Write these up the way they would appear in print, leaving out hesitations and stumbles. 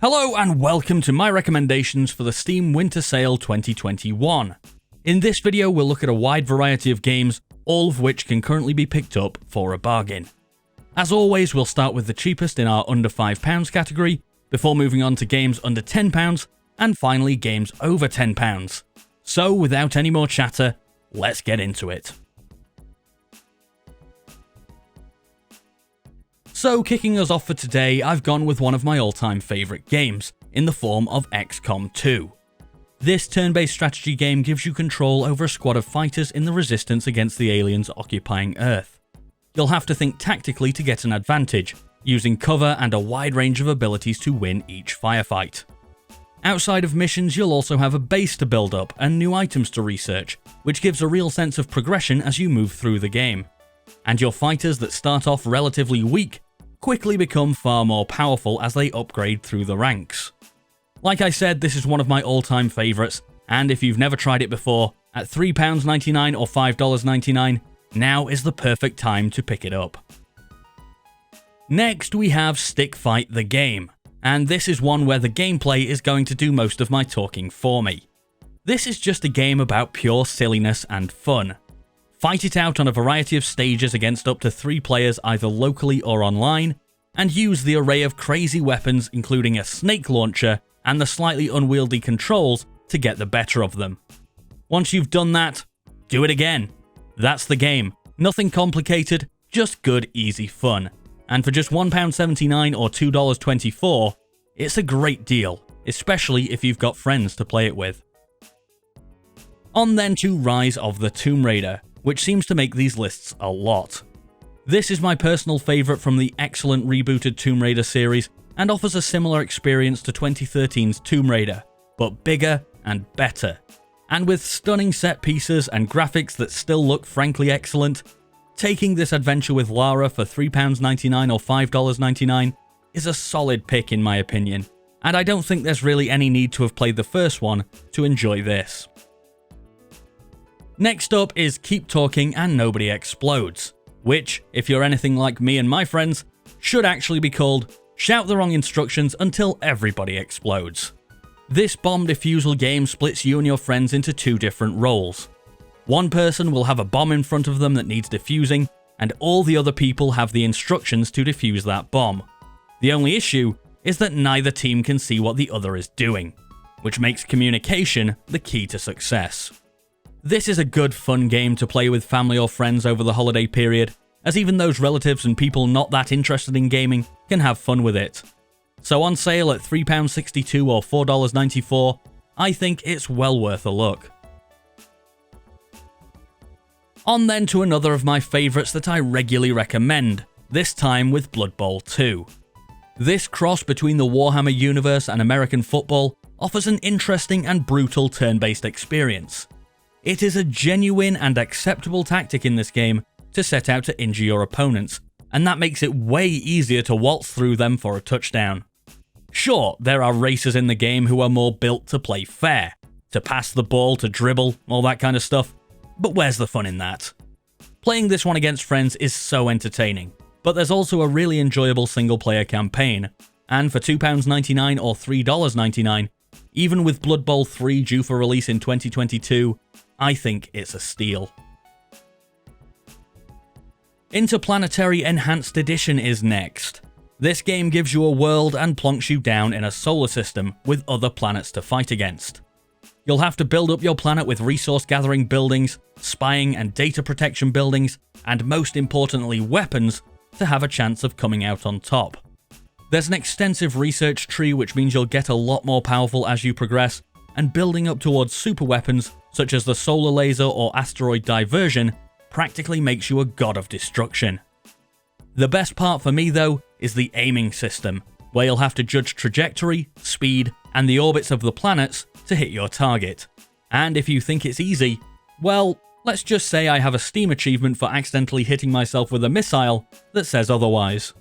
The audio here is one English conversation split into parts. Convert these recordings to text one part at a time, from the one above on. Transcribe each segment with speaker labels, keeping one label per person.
Speaker 1: Hello and welcome to my recommendations for the Steam WinterSale 2021. In this video we'll look at a wide variety of games, all of which can currently be picked up for a bargain. As always, we'll start with the cheapest in our under £5 category, before moving on to games under £10, and finally games over £10. So without any more chatter, let's get into it. So kicking us off for today, I've gone with one of my all-time favourite games, in the form of Xcom 2. This turn-based strategy game gives you control over a squad of fighters in the resistance against the aliens occupying Earth. You'll have to think tactically to get an advantage, using cover and a wide range of abilities to win each firefight. Outside of missions, you'll also have a base to build up and new items to research, which gives a real sense of progression as you move through the game. And your fighters that start off relatively weak quickly become far more powerful as they upgrade through the ranks. Like I said, this is one of my all-time favourites, and if you've never tried it before, at £3.99 or $5.99, now is the perfect time to pick it up. Next we have Stick Fight the Game, and this is one where the gameplay is going to do most of my talking for me. This is just a game about pure silliness and fun. Fight it out on a variety of stages against up to 3 players either locally or online, and use the array of crazy weapons including a snake launcher and the slightly unwieldy controls to get the better of them. Once you've done that, do it again. That's the game. Nothing complicated, just good easy fun. And for just £1.79 or $2.24, it's a great deal, especially if you've got friends to play it with. On then to Rise of the Tomb Raider, which seems to make these lists a lot. This is my personal favourite from the excellent rebooted Tomb Raider series and offers a similar experience to 2013's Tomb Raider, but bigger and better. And with stunning set pieces and graphics that still look frankly excellent, taking this adventure with Lara for £3.99 or $5.99 is a solid pick in my opinion, and I don't think there's really any need to have played the first one to enjoy this. Next up is Keep Talking and Nobody Explodes, which, if you're anything like me and my friends, should actually be called Shout the Wrong Instructions Until Everybody Explodes. This bomb defusal game splits you and your friends into 2 different roles. One person will have a bomb in front of them that needs defusing, and all the other people have the instructions to defuse that bomb. The only issue is that neither team can see what the other is doing, which makes communication the key to success. This is a good fun game to play with family or friends over the holiday period, as even those relatives and people not that interested in gaming can have fun with it. So on sale at £3.62 or $4.94, I think it's well worth a look. On then to another of my favourites that I regularly recommend, this time with Blood Bowl 2. This cross between the Warhammer universe and American football offers an interesting and brutal turn-based experience. It is a genuine and acceptable tactic in this game to set out to injure your opponents, and that makes it way easier to waltz through them for a touchdown. Sure, there are racers in the game who are more built to play fair, to pass the ball, to dribble, all that kind of stuff, but where's the fun in that? Playing this one against friends is so entertaining, but there's also a really enjoyable single-player campaign, and for £2.99 or $3.99, even with Blood Bowl 3 due for release in 2022, I think it's a steal. Interplanetary Enhanced Edition is next. This game gives you a world and plonks you down in a solar system with other planets to fight against. You'll have to build up your planet with resource gathering buildings, spying and data protection buildings, and most importantly weapons to have a chance of coming out on top. There's an extensive research tree which means you'll get a lot more powerful as you progress, and building up towards super weapons such as the solar laser or asteroid diversion practically makes you a god of destruction. The best part for me though is the aiming system, where you'll have to judge trajectory, speed, and the orbits of the planets to hit your target. And if you think it's easy, well, let's just say I have a Steam achievement for accidentally hitting myself with a missile that says otherwise.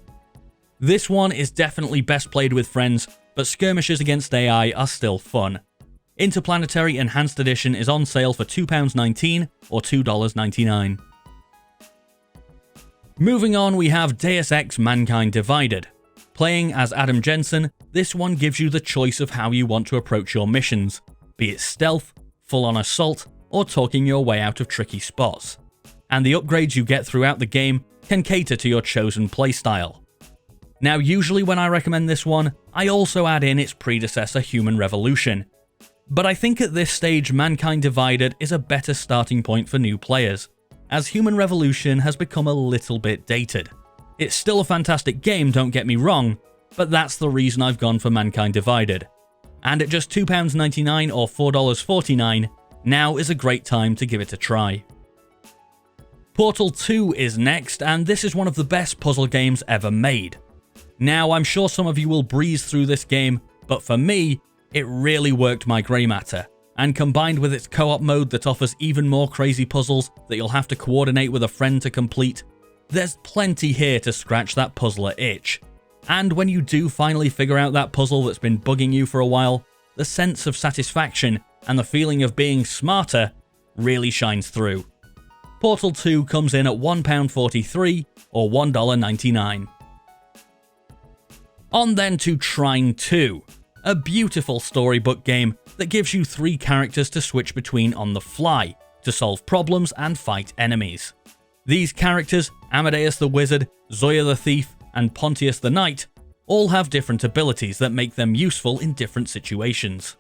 Speaker 1: This one is definitely best played with friends, but skirmishes against AI are still fun. Interplanetary Enhanced Edition is on sale for £2.19 or $2.99. Moving on, we have Deus Ex Mankind Divided. Playing as Adam Jensen, this one gives you the choice of how you want to approach your missions, be it stealth, full-on assault, or talking your way out of tricky spots. And the upgrades you get throughout the game can cater to your chosen playstyle. Now, usually when I recommend this one, I also add in its predecessor Human Revolution. But I think at this stage Mankind Divided is a better starting point for new players, as Human Revolution has become a little bit dated. It's still a fantastic game, don't get me wrong, but that's the reason I've gone for Mankind Divided. And at just £2.99 or $4.49, now is a great time to give it a try. Portal 2 is next, and this is one of the best puzzle games ever made. Now, I'm sure some of you will breeze through this game, but for me, it really worked my grey matter, and combined with its co-op mode that offers even more crazy puzzles that you'll have to coordinate with a friend to complete, there's plenty here to scratch that puzzler itch. And when you do finally figure out that puzzle that's been bugging you for a while, the sense of satisfaction and the feeling of being smarter really shines through. Portal 2 comes in at £1.43 or $1.99. On then to Trine 2, a beautiful storybook game that gives you 3 characters to switch between on the fly to solve problems and fight enemies. These characters, Amadeus the Wizard, Zoya the Thief, and Pontius the Knight, all have different abilities that make them useful in different situations.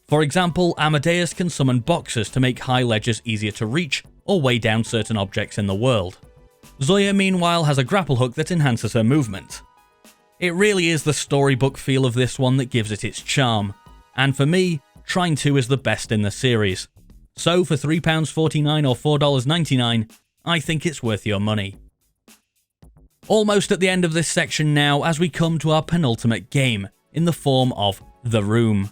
Speaker 1: For example, Amadeus can summon boxes to make high ledges easier to reach or weigh down certain objects in the world. Zoya, meanwhile, has a grapple hook that enhances her movement. It really is the storybook feel of this one that gives it its charm, and for me, Trine 2 is the best in the series. So for £3.49 or $4.99, I think it's worth your money. Almost at the end of this section now, as we come to our penultimate game, in the form of The Room.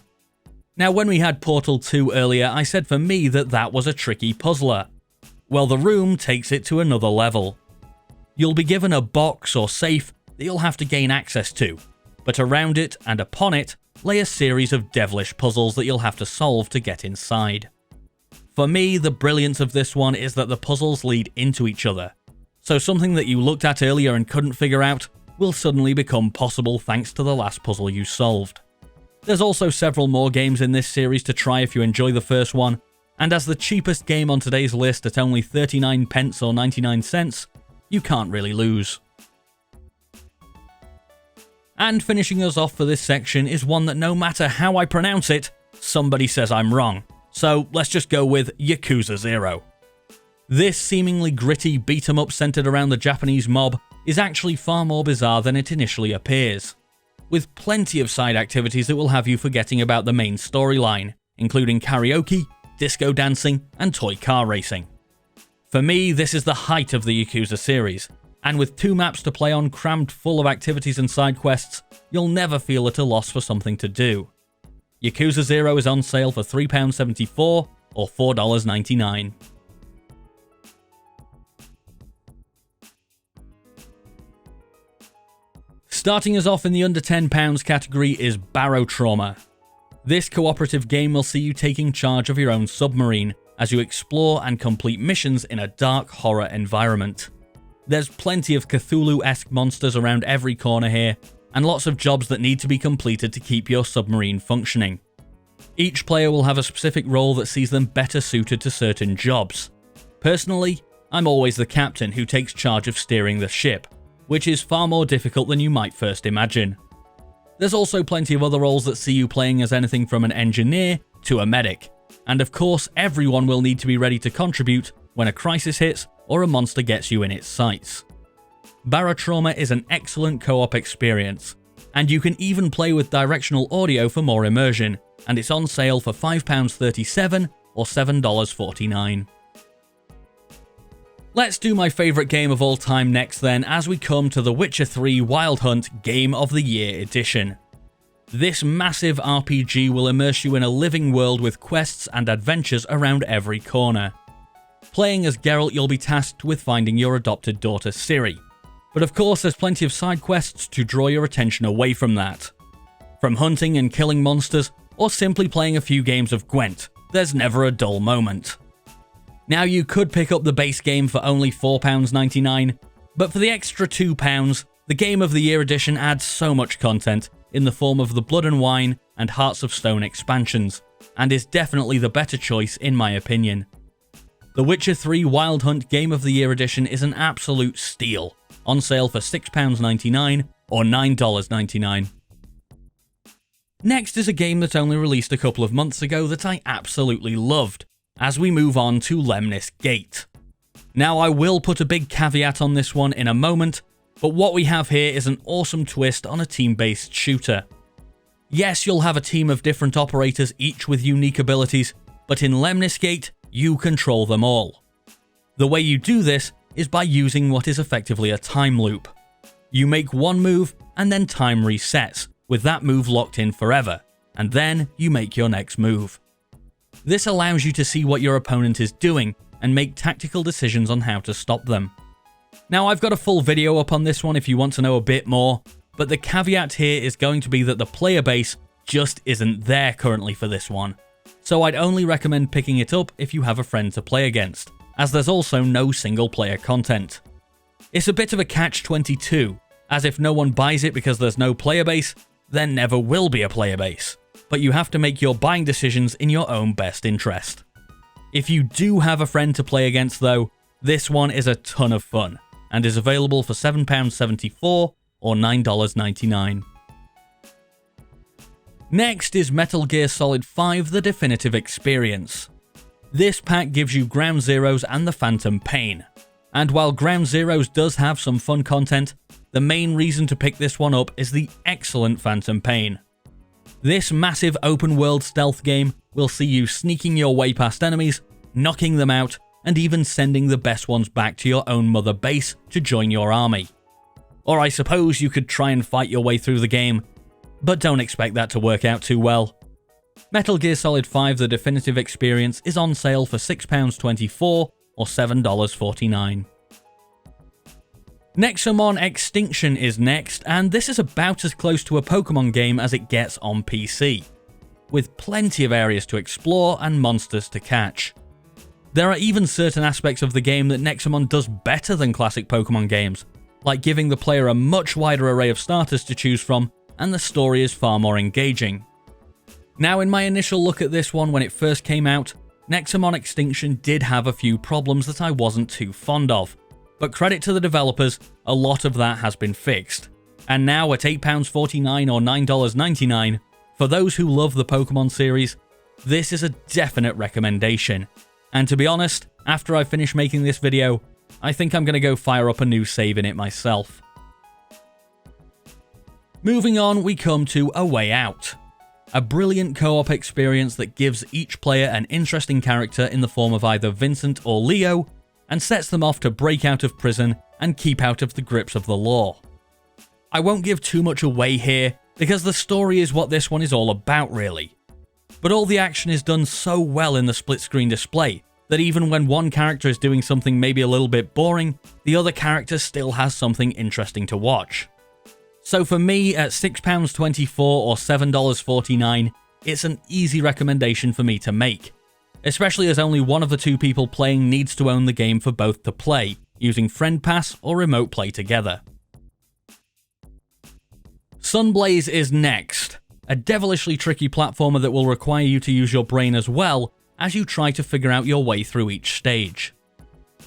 Speaker 1: Now, when we had Portal 2 earlier, I said for me that was a tricky puzzler. Well, The Room takes it to another level. You'll be given a box or safe that you'll have to gain access to, but around it and upon it lay a series of devilish puzzles that you'll have to solve to get inside. For me, the brilliance of this one is that the puzzles lead into each other, so something that you looked at earlier and couldn't figure out will suddenly become possible thanks to the last puzzle you solved. There's also several more games in this series to try if you enjoy the first one, and as the cheapest game on today's list at only 39p or 99 cents, you can't really lose. And finishing us off for this section is one that no matter how I pronounce it, somebody says I'm wrong. So let's just go with Yakuza 0. This seemingly gritty beat-em-up centered around the Japanese mob is actually far more bizarre than it initially appears, with plenty of side activities that will have you forgetting about the main storyline, including karaoke, disco dancing, and toy car racing. For me, this is the height of the Yakuza series, and with 2 maps to play on crammed full of activities and side quests, you'll never feel at a loss for something to do. Yakuza 0 is on sale for £3.74 or $4.99. Starting us off in the under £10 category is Barotrauma. This cooperative game will see you taking charge of your own submarine as you explore and complete missions in a dark horror environment. There's plenty of Cthulhu-esque monsters around every corner here, and lots of jobs that need to be completed to keep your submarine functioning. Each player will have a specific role that sees them better suited to certain jobs. Personally, I'm always the captain who takes charge of steering the ship, which is far more difficult than you might first imagine. There's also plenty of other roles that see you playing as anything from an engineer to a medic, and of course everyone will need to be ready to contribute when a crisis hits or a monster gets you in its sights. Barotrauma is an excellent co-op experience, and you can even play with directional audio for more immersion, and it's on sale for £5.37 or $7.49. Let's do my favourite game of all time next then, as we come to The Witcher 3 Wild Hunt Game of the Year Edition. This massive RPG will immerse you in a living world with quests and adventures around every corner. Playing as Geralt, you'll be tasked with finding your adopted daughter Ciri, but of course there's plenty of side quests to draw your attention away from that. From hunting and killing monsters, or simply playing a few games of Gwent, there's never a dull moment. Now, you could pick up the base game for only £4.99, but for the extra £2, The Game of the Year edition adds so much content in the form of the Blood and Wine and Hearts of Stone expansions, and is definitely the better choice in my opinion. The Witcher 3 Wild Hunt Game of the Year edition is an absolute steal, on sale for £6.99 or $9.99. Next is a game that only released a couple of months ago that I absolutely loved, as we move on to Lemnis Gate. Now I will put a big caveat on this one in a moment, but what we have here is an awesome twist on a team-based shooter. Yes, you'll have a team of different operators, each with unique abilities, but in Lemnis Gate, you control them all. The way you do this is by using what is effectively a time loop. You make one move, and then time resets, with that move locked in forever, and then you make your next move. This allows you to see what your opponent is doing, and make tactical decisions on how to stop them. Now I've got a full video up on this one if you want to know a bit more, but the caveat here is going to be that the player base just isn't there currently for this one. So I'd only recommend picking it up if you have a friend to play against, as there's also no single player content. It's a bit of a catch-22, as if no one buys it because there's no player base, there never will be a player base, but you have to make your buying decisions in your own best interest. If you do have a friend to play against though, this one is a ton of fun, and is available for £7.74 or $9.99. Next is Metal Gear Solid 5 The Definitive Experience. This pack gives you Ground Zeroes and the Phantom Pain, and while Ground Zeroes does have some fun content, the main reason to pick this one up is the excellent Phantom Pain. This massive open world stealth game will see you sneaking your way past enemies, knocking them out, and even sending the best ones back to your own mother base to join your army. Or I suppose you could try and fight your way through the game, but don't expect that to work out too well. Metal Gear Solid 5 The Definitive Experience is on sale for £6.24 or $7.49. Nexomon Extinction is next, and this is about as close to a Pokemon game as it gets on PC, with plenty of areas to explore and monsters to catch. There are even certain aspects of the game that Nexomon does better than classic Pokemon games, like giving the player a much wider array of starters to choose from, and the story is far more engaging. Now, in my initial look at this one when it first came out, Nexomon Extinction did have a few problems that I wasn't too fond of, but credit to the developers, a lot of that has been fixed. And now at £8.49 or $9.99, for those who love the Pokemon series, this is a definite recommendation. And to be honest, after I finish making this video, I think I'm going to go fire up a new save in it myself. Moving on, we come to A Way Out. A brilliant co-op experience that gives each player an interesting character in the form of either Vincent or Leo, and sets them off to break out of prison and keep out of the grips of the law. I won't give too much away here, because the story is what this one is all about really. But all the action is done so well in the split-screen display, that even when one character is doing something maybe a little bit boring, the other character still has something interesting to watch. So for me, at £6.24 or $7.49, it's an easy recommendation for me to make, especially as only one of the two people playing needs to own the game for both to play, using Friend Pass or Remote Play together. Sunblaze is next, a devilishly tricky platformer that will require you to use your brain as well as you try to figure out your way through each stage.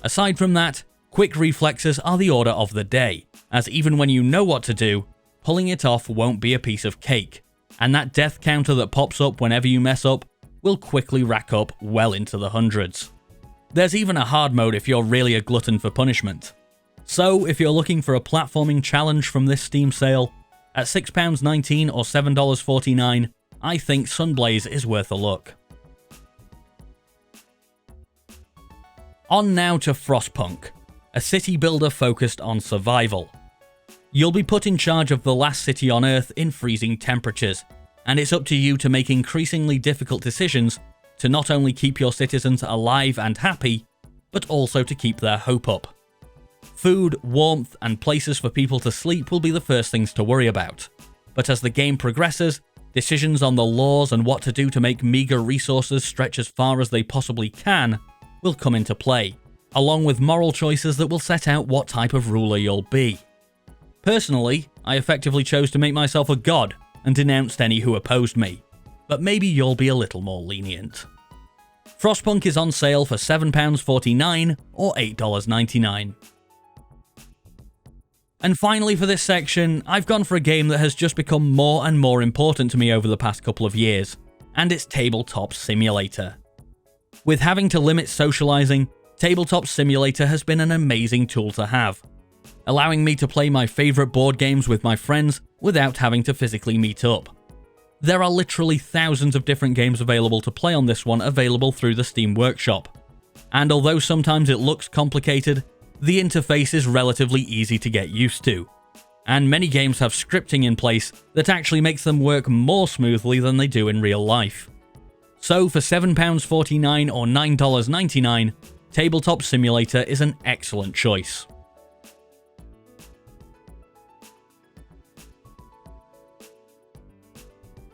Speaker 1: Aside from that, quick reflexes are the order of the day, as even when you know what to do, pulling it off won't be a piece of cake, and that death counter that pops up whenever you mess up will quickly rack up well into the hundreds. There's even a hard mode if you're really a glutton for punishment. So if you're looking for a platforming challenge from this Steam sale, at £6.19 or $7.49, I think Sunblaze is worth a look. On now to Frostpunk, a city builder focused on survival. You'll be put in charge of the last city on Earth in freezing temperatures, and it's up to you to make increasingly difficult decisions to not only keep your citizens alive and happy, but also to keep their hope up. Food, warmth, and places for people to sleep will be the first things to worry about, but as the game progresses, decisions on the laws and what to do to make meager resources stretch as far as they possibly can will come into play, along with moral choices that will set out what type of ruler you'll be. Personally, I effectively chose to make myself a god and denounced any who opposed me, but maybe you'll be a little more lenient. Frostpunk is on sale for £7.49 or $8.99. And finally for this section, I've gone for a game that has just become more and more important to me over the past couple of years, and it's Tabletop Simulator. With having to limit socializing, Tabletop Simulator has been an amazing tool to have, allowing me to play my favourite board games with my friends without having to physically meet up. There are literally thousands of different games available to play on this one available through the Steam Workshop, and although sometimes it looks complicated, the interface is relatively easy to get used to, and many games have scripting in place that actually makes them work more smoothly than they do in real life. So for £7.49 or $9.99, Tabletop Simulator is an excellent choice.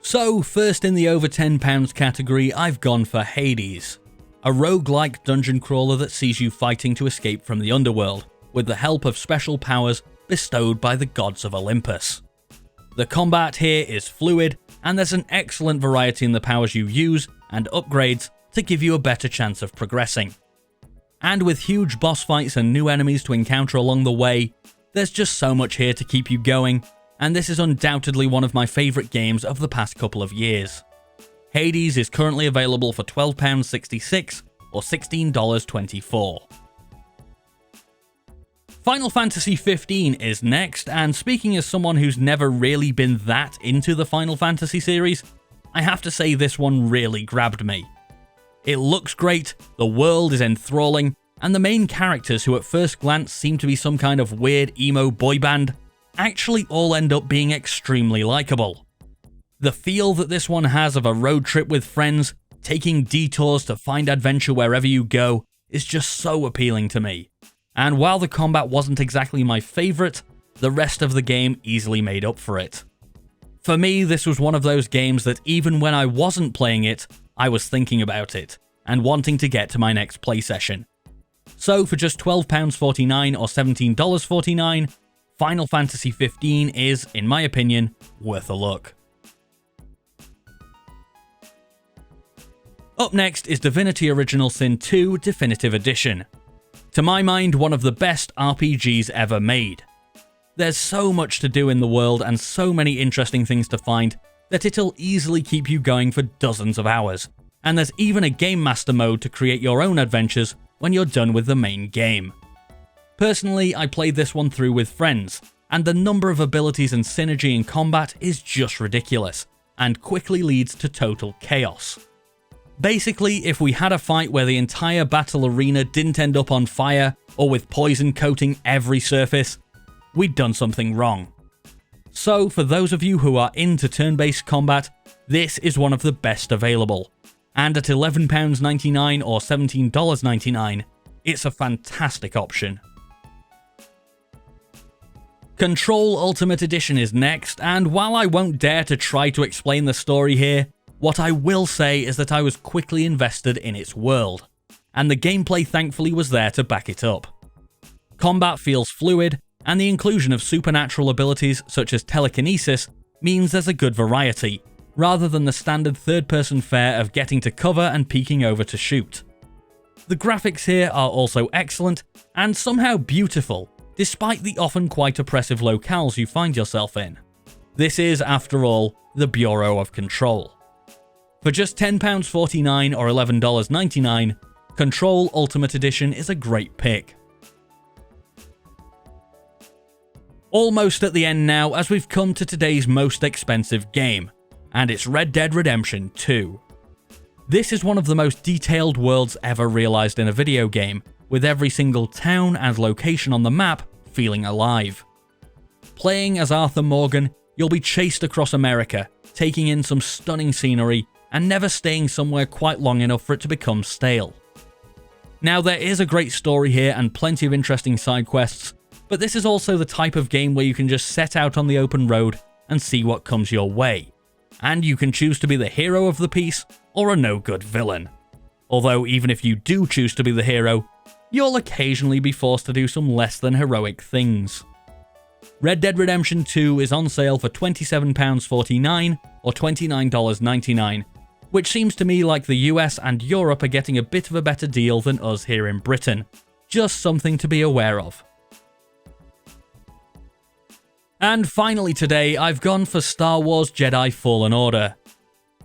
Speaker 1: So first in the over £10 category, I've gone for Hades, a roguelike dungeon crawler that sees you fighting to escape from the underworld, with the help of special powers bestowed by the gods of Olympus. The combat here is fluid, and there's an excellent variety in the powers you use and upgrades to give you a better chance of progressing. And with huge boss fights and new enemies to encounter along the way, there's just so much here to keep you going, and this is undoubtedly one of my favourite games of the past couple of years. Hades is currently available for £12.66 or $16.24. Final Fantasy 15 is next, and speaking as someone who's never really been that into the Final Fantasy series, I have to say this one really grabbed me. It looks great, the world is enthralling, and the main characters, who at first glance seem to be some kind of weird emo boy band, actually all end up being extremely likeable. The feel that this one has of a road trip with friends, taking detours to find adventure wherever you go, is just so appealing to me. And while the combat wasn't exactly my favourite, the rest of the game easily made up for it. For me, this was one of those games that even when I wasn't playing it, I was thinking about it, and wanting to get to my next play session. So for just £12.49 or $17.49, Final Fantasy 15 is, in my opinion, worth a look. Up next is Divinity Original Sin 2 Definitive Edition. To my mind, one of the best RPGs ever made. There's so much to do in the world and so many interesting things to find that it'll easily keep you going for dozens of hours, and there's even a Game Master mode to create your own adventures when you're done with the main game. Personally, I played this one through with friends, and the number of abilities and synergy in combat is just ridiculous, and quickly leads to total chaos. Basically, if we had a fight where the entire battle arena didn't end up on fire, or with poison coating every surface, we'd done something wrong. So, for those of you who are into turn-based combat, this is one of the best available, and at £11.99 or $17.99, it's a fantastic option. Control Ultimate Edition is next, and while I won't dare to try to explain the story here, what I will say is that I was quickly invested in its world, and the gameplay thankfully was there to back it up. Combat feels fluid, and the inclusion of supernatural abilities such as telekinesis means there's a good variety, rather than the standard third-person fare of getting to cover and peeking over to shoot. The graphics here are also excellent, and somehow beautiful, despite the often quite oppressive locales you find yourself in. This is, after all, the Bureau of Control. For just £10.49 or $11.99, Control Ultimate Edition is a great pick. Almost at the end now, as we've come to today's most expensive game, and it's Red Dead Redemption 2. This is one of the most detailed worlds ever realised in a video game, with every single town and location on the map feeling alive. Playing as Arthur Morgan, you'll be chased across America, taking in some stunning scenery, and never staying somewhere quite long enough for it to become stale. Now, there is a great story here and plenty of interesting side quests, but this is also the type of game where you can just set out on the open road and see what comes your way. And you can choose to be the hero of the piece, or a no-good villain. Although even if you do choose to be the hero, you'll occasionally be forced to do some less than heroic things. Red Dead Redemption 2 is on sale for £27.49 or $29.99, which seems to me like the US and Europe are getting a bit of a better deal than us here in Britain. Just something to be aware of. And finally today, I've gone for Star Wars Jedi Fallen Order.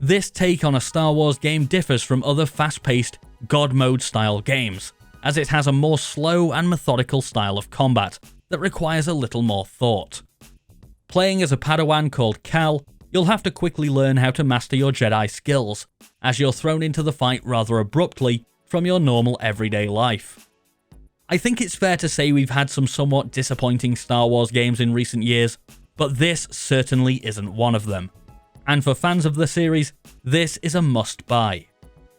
Speaker 1: This take on a Star Wars game differs from other fast-paced, God mode style games, as it has a more slow and methodical style of combat that requires a little more thought. Playing as a Padawan called Cal, you'll have to quickly learn how to master your Jedi skills, as you're thrown into the fight rather abruptly from your normal everyday life. I think it's fair to say we've had some somewhat disappointing Star Wars games in recent years, but this certainly isn't one of them. And for fans of the series, this is a must-buy.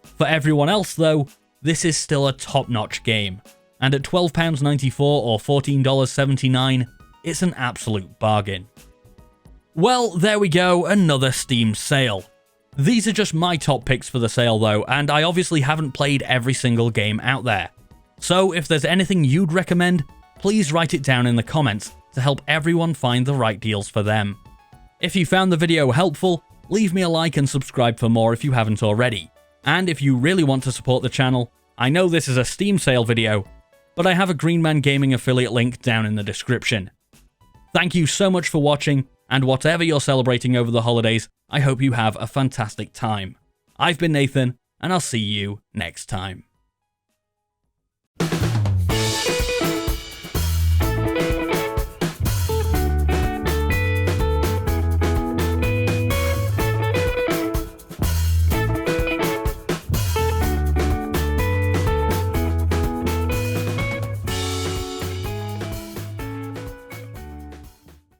Speaker 1: For everyone else though, this is still a top-notch game, and at £12.94 or $14.79, it's an absolute bargain. Well, there we go, another Steam sale. These are just my top picks for the sale though, and I obviously haven't played every single game out there. So if there's anything you'd recommend, please write it down in the comments to help everyone find the right deals for them. If you found the video helpful, leave me a like and subscribe for more if you haven't already. And if you really want to support the channel, I know this is a Steam sale video, but I have a Green Man Gaming affiliate link down in the description. Thank you so much for watching, and whatever you're celebrating over the holidays, I hope you have a fantastic time. I've been Nathan, and I'll see you next time.